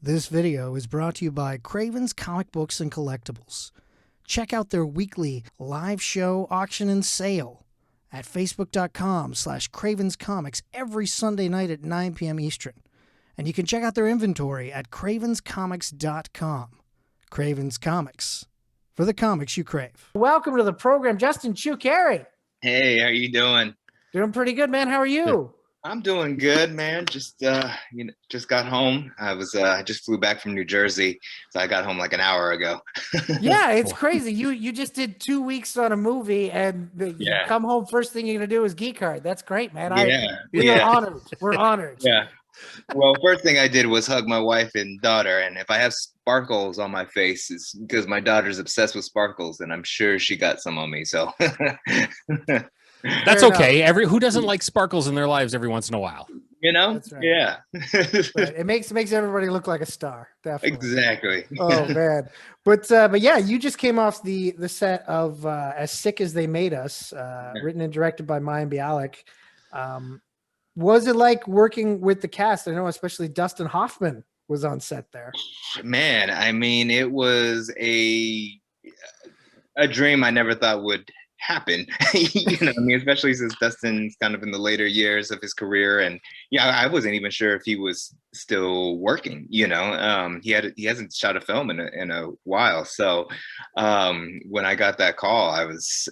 This video is brought to you by Craven's Comic Books and Collectibles. Check out their weekly live show, auction, and sale at facebook.com/Craven's Comics every Sunday night at 9 p.m. Eastern. And you can check out their inventory at cravenscomics.com. Craven's Comics, for the comics you crave. Welcome to the program, Justin Chu Cary. Hey, how you doing? Doing pretty good, man. How are you? I'm doing good, man. Just got home. I just flew back from New Jersey, so I got home like an hour ago. Yeah, it's crazy. You just did 2 weeks on a movie, and you come home. First thing you're gonna do is Geek Hard. That's great, man. We are honored. We're honored. Yeah. Well, first thing I did was hug my wife and daughter, and if I have sparkles on my face, it's because my daughter's obsessed with sparkles, and I'm sure she got some on me. So. That's okay. Who doesn't like sparkles in their lives every once in a while? You know? That's right. Yeah. Right. It makes everybody look like a star. Definitely. Exactly. Oh man. But yeah, you just came off the set of As Sick as They Made Us, written and directed by Mayim Bialik. Was it like working with the cast? I know especially Dustin Hoffman was on set there. Man, I mean, it was a dream I never thought would happen. I mean, especially since Dustin's kind of in the later years of his career, and I wasn't even sure if he was still working. He hasn't shot a film in a while. So when I got that call, I was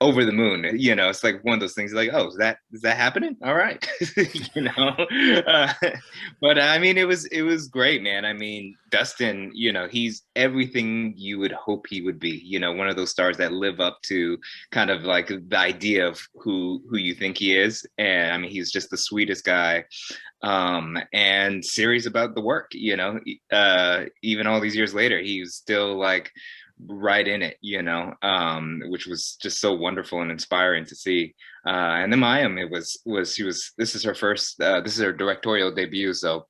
over the moon. It's like one of those things like, oh, is that happening? All right. But I mean, it was great, man. I mean, Dustin, he's everything you would hope he would be, one of those stars that live up to kind of like the idea of who you think he is. And I mean, he's just the sweetest guy, and serious about the work, even all these years later, he was still like right in it, which was just so wonderful and inspiring to see. And then Mayim, this is her first, this is her directorial debut. So,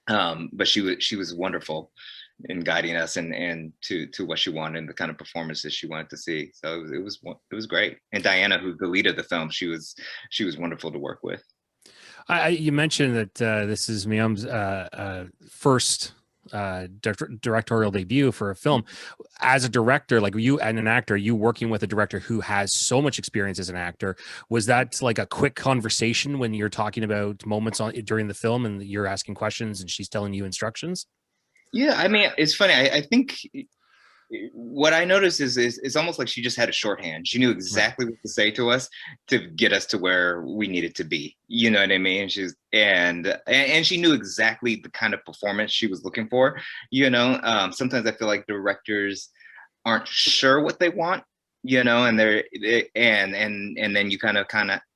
but she was wonderful in guiding us and to what she wanted and the kind of performances she wanted to see. So it was great. And Diana, who's the lead of the film, she was wonderful to work with. You mentioned that this is Mayim's first directorial debut for a film. As a director, like you and an actor, you working with a director who has so much experience as an actor, was that like a quick conversation when you're talking about moments during the film and you're asking questions and she's telling you instructions? Yeah, I mean, it's funny. I think what I noticed is it's almost like she just had a shorthand. She knew exactly what to say to us to get us to where we needed to be. You know what I mean? And she knew exactly the kind of performance she was looking for. Sometimes I feel like directors aren't sure what they want, and and then you kind of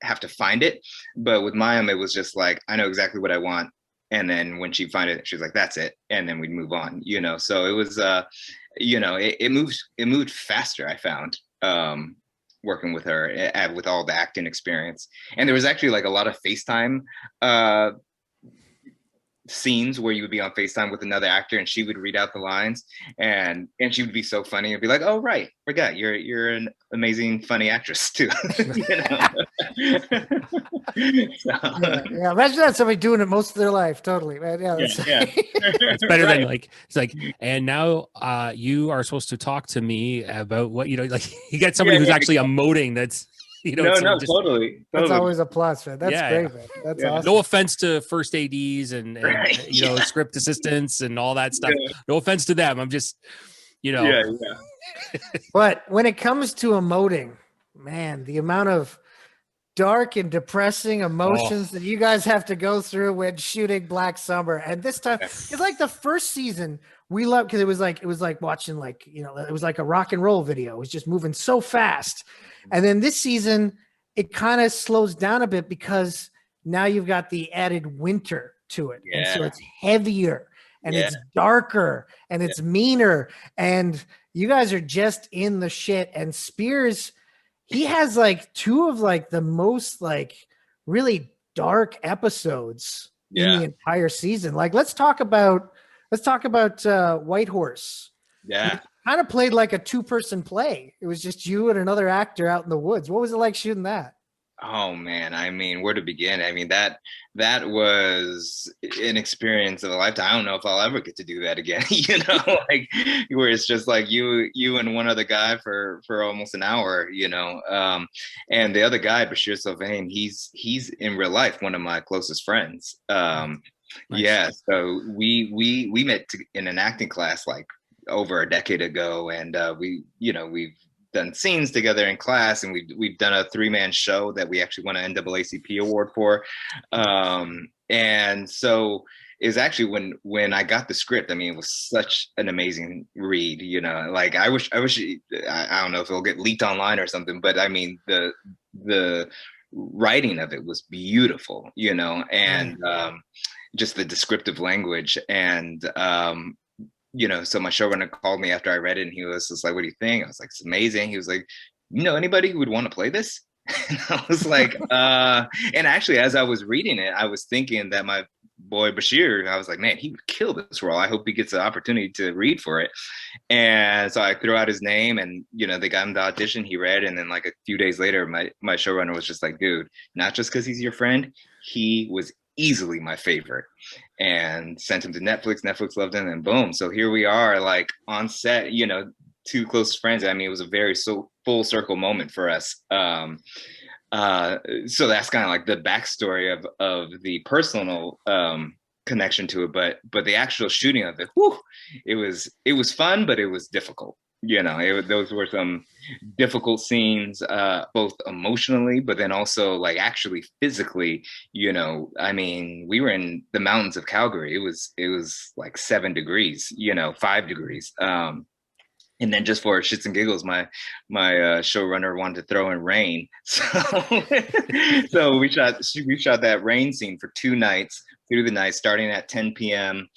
have to find it. But with Mayim, it was just like, I know exactly what I want. And then when she find it, she's like, that's it. And then we'd move on, so it was, it moved faster, I found, working with her with all the acting experience. And there was actually like a lot of FaceTime scenes where you would be on FaceTime with another actor and she would read out the lines and she would be so funny and be like, oh, right, forgot you're an amazing, funny actress too. Yeah, imagine that, somebody doing it most of their life. Totally, man. It's better than like, it's like, and now you are supposed to talk to me about what, like you get somebody who's actually emoting that's, totally. That's always a plus, man. That's great, man. That's awesome. No offense to first ADs and script assistants and all that stuff. Yeah. No offense to them. I'm just, But when it comes to emoting, man, the amount of dark and depressing emotions that you guys have to go through when shooting Black Summer. And this time, it's like the first season we loved because it was like watching it was like a rock and roll video. It was just moving so fast. And then this season, it kind of slows down a bit because now you've got the added winter to it. Yeah. And so it's heavier and it's darker and it's meaner. And you guys are just in the shit. And Spears, he has like two of like the most like really dark episodes in the entire season. Like, let's talk about White Horse. Yeah. Kind of played like a two-person play. It was just you and another actor out in the woods. What was it like shooting that? Oh man, I mean, where to begin? I mean, that was an experience of a lifetime. I don't know if I'll ever get to do that again, like where it's just like you and one other guy for almost an hour, and the other guy, Bashir Sylvain, he's in real life one of my closest friends. Nice. Yeah, so we met in an acting class like over a decade ago, and we've done scenes together in class, and we've done a 3-man show that we actually won an NAACP award for. And so it was actually when I got the script, I mean, it was such an amazing read, like I wish I don't know if it'll get leaked online or something, but I mean the writing of it was beautiful, and just the descriptive language. And so my showrunner called me after I read it, and he was just like, "What do you think?" I was like, "It's amazing." He was like, "Anybody who would want to play this?" And I was like, and actually, as I was reading it, I was thinking that my boy Bashir, I was like, man, he would kill this role. I hope he gets the opportunity to read for it. And so I threw out his name, and they got him the audition. He read, and then like a few days later, my showrunner was just like, "Dude, not just because he's your friend, he was easily my favorite," and sent him to Netflix. Netflix loved him, and boom. So here we are, like on set, two close friends. I mean, it was a very full circle moment for us. So that's kind of like the backstory of the personal connection to it, but the actual shooting of it, it was fun, but it was difficult. Those were some difficult scenes, both emotionally, but then also like actually physically. I mean, we were in the mountains of Calgary. It was like 7 degrees, 5 degrees. And then just for shits and giggles, my showrunner wanted to throw in rain, so we shot that rain scene for 2 nights through the night, starting at 10 p.m.,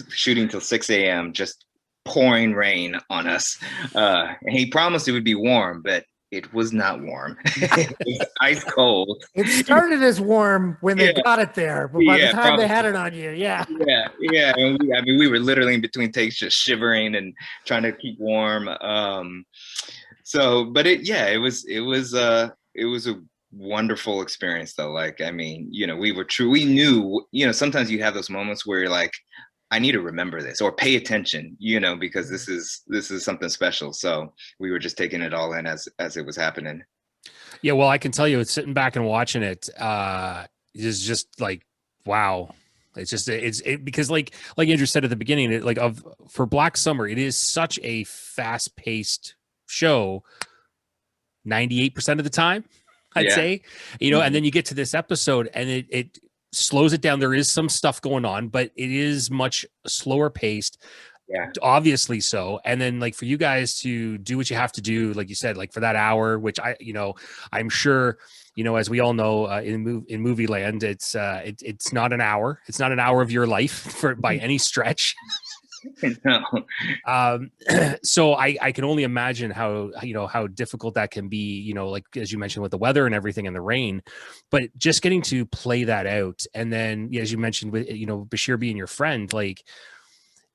shooting till 6 a.m., just pouring rain on us. And he promised it would be warm, but it was not warm. It was ice cold. It started as warm when they got it there, but by the time they had it on you, yeah. And we were literally in between takes, just shivering and trying to keep warm. But it was a wonderful experience though. Like, I mean, we knew, sometimes you have those moments where you're like, I need to remember this or pay attention, because this is something special. So we were just taking it all in as it was happening. Yeah, well, I can tell you, it's sitting back and watching it is just like, wow. It's just because like Andrew said at the beginning, for Black Summer, it is such a fast-paced show 98% of the time, I'd say. And then you get to this episode and it slows it down. There is some stuff going on, but it is much slower paced. Yeah, obviously so. And then like for you guys to do what you have to do, like you said, like for that hour, which I'm sure, as we all know, in movie land, it's not an hour. It's not an hour of your life by any stretch. No. So I can only imagine how difficult that can be, like as you mentioned with the weather and everything and the rain, but just getting to play that out. And then as you mentioned with, Bashir being your friend, like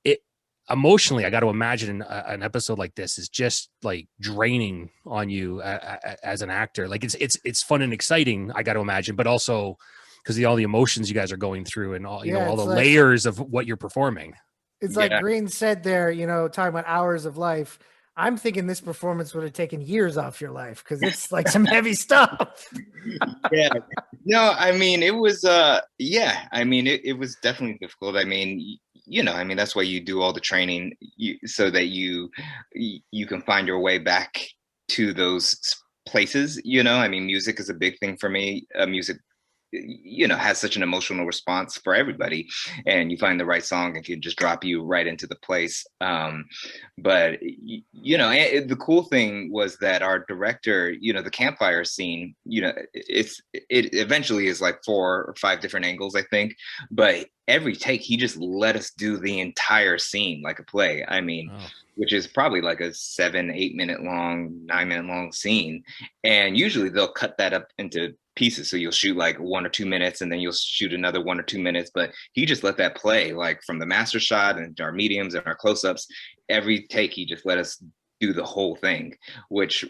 it emotionally, I got to imagine an episode like this is just like draining on you as an actor. Like it's fun and exciting, I got to imagine, but also because of all the emotions you guys are going through and all, all the layers of what you're performing. It's like Green said there, talking about hours of life. I'm thinking this performance would have taken years off your life because it's like some heavy stuff. Yeah. No, I mean, it was, I mean, it was definitely difficult. I mean, that's why you do all the training so that you can find your way back to those places. I mean, music is a big thing for me. Music has such an emotional response for everybody, and you find the right song and can just drop you right into the place. But the cool thing was that our director, the campfire scene, it eventually is like 4 or 5 different angles, I think, but every take he just let us do the entire scene like a play. I mean, which is probably like a 7-8 minute long, 9 minute long scene, and usually they'll cut that up into pieces, so you'll shoot like 1 or 2 minutes and then you'll shoot another 1 or 2 minutes, but he just let that play like from the master shot and our mediums and our close-ups. Every take he just let us do the whole thing, which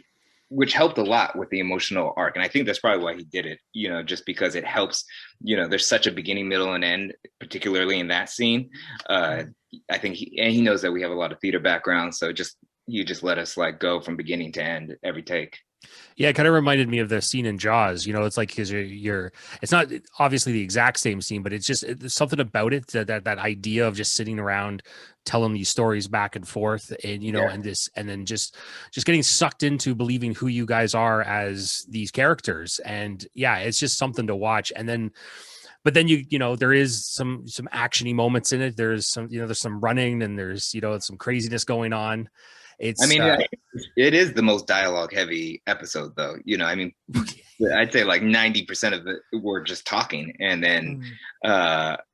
which helped a lot with the emotional arc. And I think that's probably why he did it, just because it helps, there's such a beginning, middle, and end, particularly in that scene. I think he knows that we have a lot of theater background. So you just let us like go from beginning to end every take. Yeah, it kind of reminded me of the scene in Jaws. It's like because it's not obviously the exact same scene, but there's something about it that idea of just sitting around telling these stories back and forth, and and then just getting sucked into believing who you guys are as these characters, and yeah, it's just something to watch. And then. But then there is some actiony moments in it. There's some running, and there's some craziness going on. It is the most dialogue heavy episode though. I'd say like 90% of it we're just talking, and then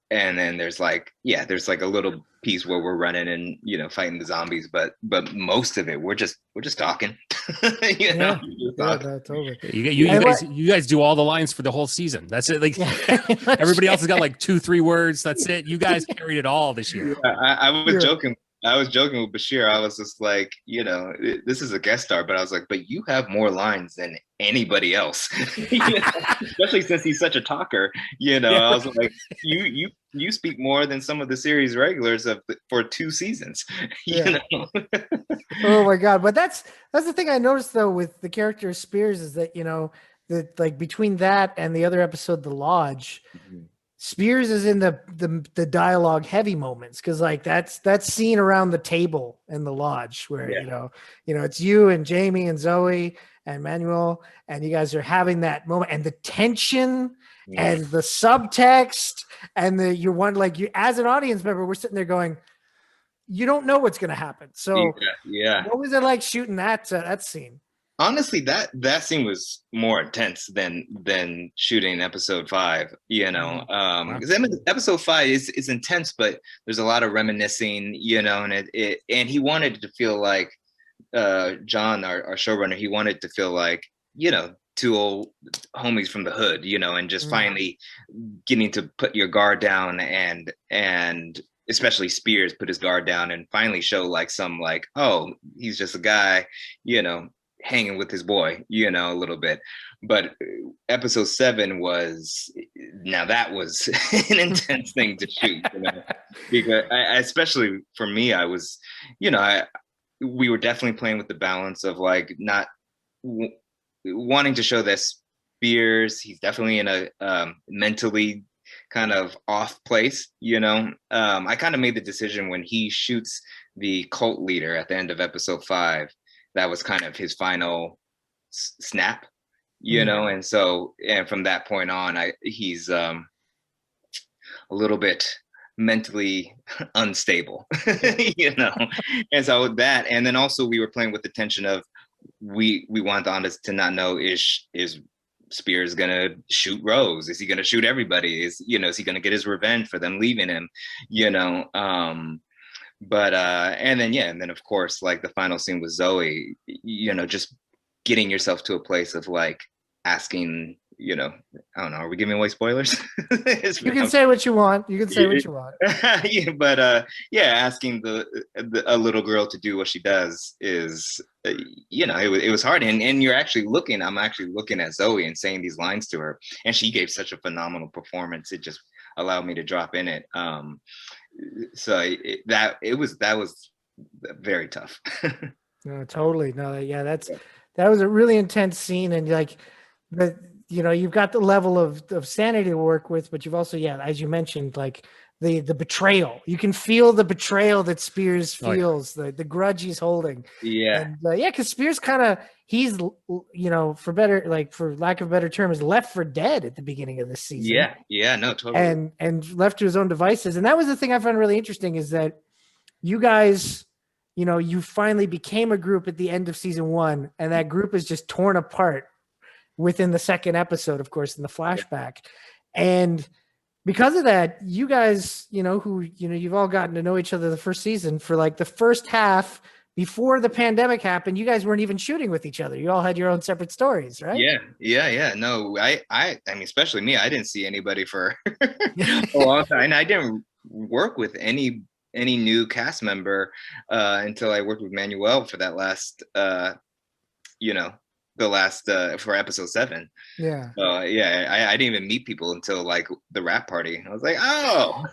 there's like a little piece where we're running and fighting the zombies, but most of it we're just talking. Totally. You guys do all the lines for the whole season. That's it. Like everybody else has got like 2-3 words. That's it. You guys carried it all this year. I was joking. I was joking with Bashir. I was just like, this is a guest star, but I was like, but you have more lines than anybody else, especially since he's such a talker. I was like, you speak more than some of the series regulars for 2 seasons. Oh my God! But that's the thing I noticed though with the character of Spears is that that like between that and the other episode, The Lodge. Mm-hmm. Spears is in the dialogue heavy moments because like that's scene around the table in the lodge where it's you and Jamie and Zoe and Manuel and you guys are having that moment and the tension and the subtext and you as an audience member we're sitting there going you don't know what's going to happen. So what was it like shooting that scene? Honestly, that scene was more intense than shooting episode 5, because episode 5 is intense, but there's a lot of reminiscing, and and he wanted it to feel like John, our showrunner, he wanted to feel like, 2 old homies from the hood, and just finally getting to put your guard down and especially Spears put his guard down and finally show like some like, oh, he's just a guy, hanging with his boy, a little bit. But episode 7 was an intense thing to shoot, because especially for me, I was, we were definitely playing with the balance of like not wanting to show that Spears, he's definitely in a mentally kind of off place, I kind of made the decision when he shoots the cult leader at the end of episode 5, that was kind of his final snap, and so, and from that point on, he's a little bit mentally unstable, and so that, and then also we were playing with the tension of we want us to not know is Spears gonna shoot Rose? Is he gonna shoot everybody? Is he gonna get his revenge for them leaving him? But and then of course, like the final scene with Zoe, just getting yourself to a place of like asking, I don't know, are we giving away spoilers? You can say what you want. You can say what you want. Asking a little girl to do what she does is, it was hard. And I'm actually looking at Zoe and saying these lines to her, and she gave such a phenomenal performance. It just allowed me to drop in it. So that was very tough. No, totally. No, yeah, that was a really intense scene, and like you've got the level of sanity to work with, but you've also, as you mentioned, like the betrayal. You can feel the betrayal that Spears feels, the grudge he's holding. Because Spears kind of, he's for lack of a better term, is left for dead at the beginning of this season. No, totally. And left to his own devices. And that was the thing I found really interesting, is that you guys, you finally became a group at the end of season 1, and that group is just torn apart within the second episode, of course, in the flashback. And because of that, you guys, you've all gotten to know each other the first season. For like the first half before the pandemic happened, you guys weren't even shooting with each other. You all had your own separate stories, right? Yeah. No, I mean, especially me, I didn't see anybody for a long time. And I didn't work with any new cast member until I worked with Manuel for that last, the last for episode 7. Yeah. Yeah, I didn't even meet people until like the rap party. I was like, oh,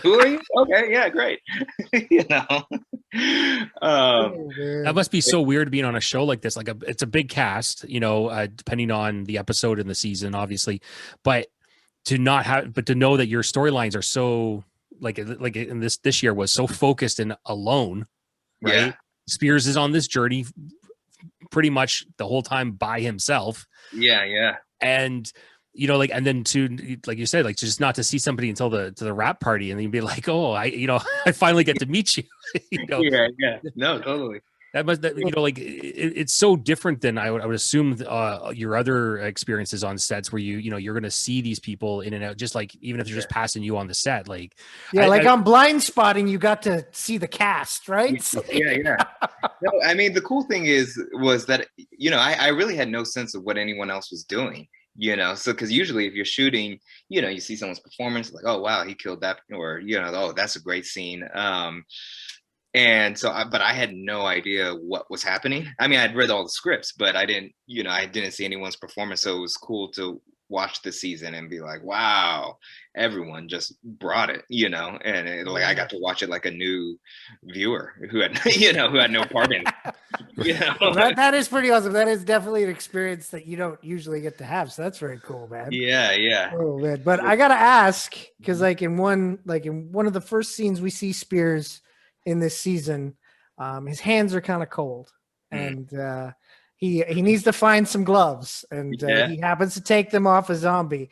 who are you? Okay, yeah, great. You know, Oh, That man. must be so weird being on a show like this. Like it's a big cast, you know, depending on the episode and the season, obviously, but to know that your storylines are so like in this year was so focused and alone, right? yeah, Spears is on this journey pretty much the whole time by himself. yeah. And you know, like, and then to, like you said, like just not to see somebody until the rap party, and then you'd be like, oh, I finally get to meet you. You know, Yeah. No, totally. you know, like it's so different than I would assume your other experiences on sets where you're going to see these people in and out, just like even if they're just passing you on the set, like Yeah, like on Blind Spotting, you got to see the cast, right? Yeah. No, I mean, the cool thing was that, you know, I really had no sense of what anyone else was doing, you know, so because usually if you're shooting, you know, you see someone's performance, like, oh wow, he killed that, or, you know, oh, that's a great scene. And so, but I had no idea what was happening. I mean, I'd read all the scripts, but I didn't see anyone's performance. So it was cool to watch the season and be like, wow, everyone just brought it, you know, and like I got to watch it like a new viewer who had, who had no part in it. You know? that is pretty awesome. That is definitely an experience that you don't usually get to have. So that's very cool, man. Yeah. Oh man. But I gotta ask, because like in one of the first scenes we see Spears in this season, his hands are kind of cold, and he needs to find some gloves, and he happens to take them off a zombie.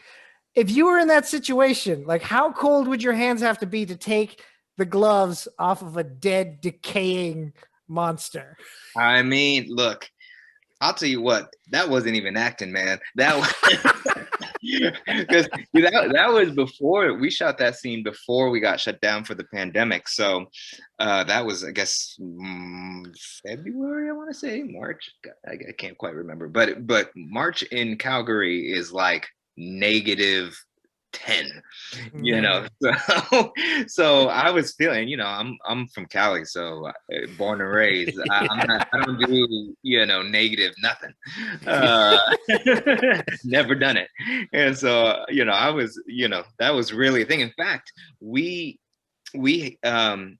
If you were in that situation, like how cold would your hands have to be to take the gloves off of a dead, decaying monster? I mean, look, I'll tell you what, that wasn't even acting, man. That was because that was before we shot that scene before we got shut down for the pandemic. So that was, I guess, February, I want to say, March. I can't quite remember, but March in Calgary is like -10, you know. So I was feeling, you know, I'm from Cali, so born and raised. I don't do, you know, negative nothing. Never done it. And so, you know, I was, you know, that was really a thing. In fact, we had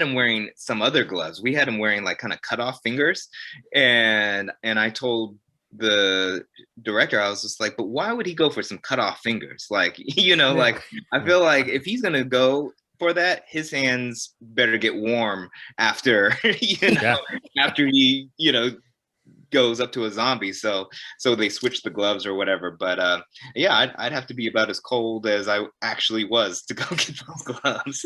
him wearing some other gloves. We had him wearing like kind of cut off fingers, and I told the director, I was just like, but why would he go for some cut off fingers? Like, you know, like I feel like if he's gonna go for that, his hands better get warm after, you know, after he, you know, goes up to a zombie. So they switched the gloves or whatever. But yeah, I'd have to be about as cold as I actually was to go get those gloves.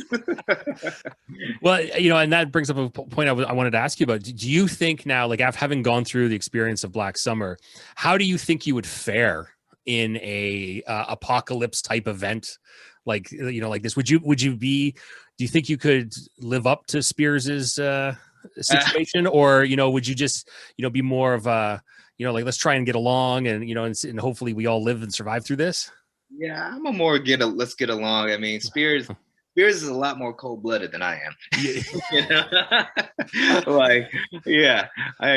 Well, you know, and that brings up a point I wanted to ask you about. Do you think now, like after having gone through the experience of Black Summer, how do you think you would fare in a apocalypse type event? Like, you know, like this, do you think you could live up to Spears's situation, or, you know, would you just, you know, be more of a, you know, like, let's try and get along, and, you know, and hopefully we all live and survive through this? Yeah, I'm a more let's get along. I mean, Spears is a lot more cold-blooded than I am. You know? Like, yeah,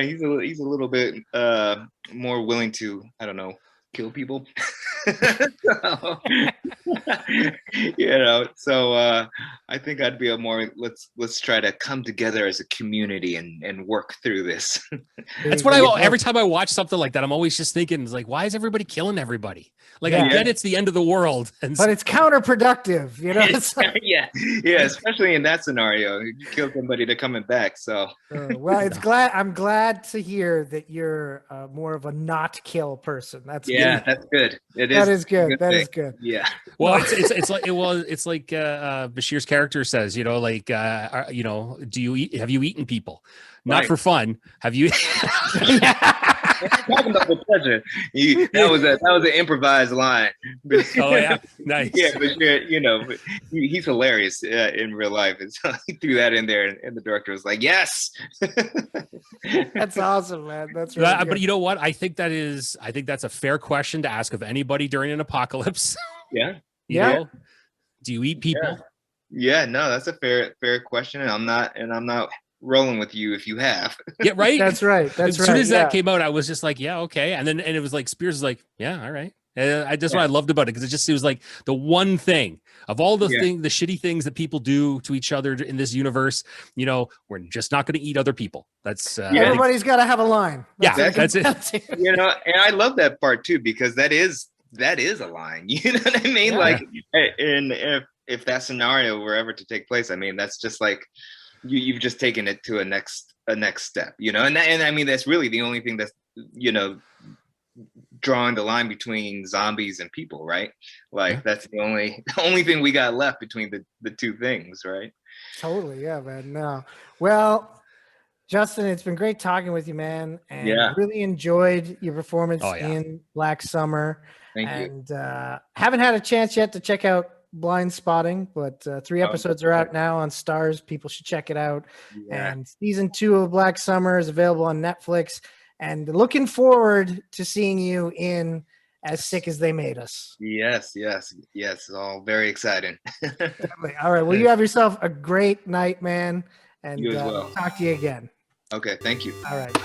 he's a little bit more willing to, I don't know, kill people. So, you know, so I think I'd be a more let's try to come together as a community and work through this. That's what every time I watch something like that, I'm always just thinking, it's like, why is everybody killing everybody? Like, I get it's the end of the world, but it's counterproductive, you know. It's like, yeah, especially in that scenario, you kill somebody, they're coming back. So well, I'm glad to hear that you're more of a not kill person. That's good. That's good. That is good. That is good. Yeah. Well, it's like Bashir's character says, you know, like, you know, have you eaten people? Not for fun. Have you? Talking about the pleasure. That was an improvised line. Oh yeah, nice. Yeah, but you know, he's hilarious in real life, and so he threw that in there, and the director was like, "Yes." That's awesome, man. That's really good. But you know what? I think that's a fair question to ask of anybody during an apocalypse. Yeah. You know? Do you eat people? Yeah, no, that's a fair question, and I'm not rolling with you if you have. Yeah, right. That's right. That's As soon right, as yeah. that came out, I was just like, yeah, okay. And it was like Spears is like, yeah, all right. And I just what I loved about it, because it was like the one thing of all the the shitty things that people do to each other in this universe. You know, we're just not going to eat other people. That's everybody's got to have a line. That's it. You know, and I love that part too, because that is a line. You know what I mean? Yeah. Like, and if that scenario were ever to take place, I mean, that's just like you've just taken it to a next step. You know, and I mean, that's really the only thing that's, you know, drawing the line between zombies and people, right? Like that's the only thing we got left between the two things, right? Totally, yeah, man. No, well, Justin, it's been great talking with you, man, and really enjoyed your performance in Black Summer. Thank you. And haven't had a chance yet to check out Blind Spotting, but 3 episodes are out now on Stars. People should check it out. And season 2 of Black Summer is available on Netflix. And looking forward to seeing you in As Sick as They Made Us. Yes. All very exciting. All right. Well, you have yourself a great night, man. And you as well. Talk to you again. Okay. Thank you. All right.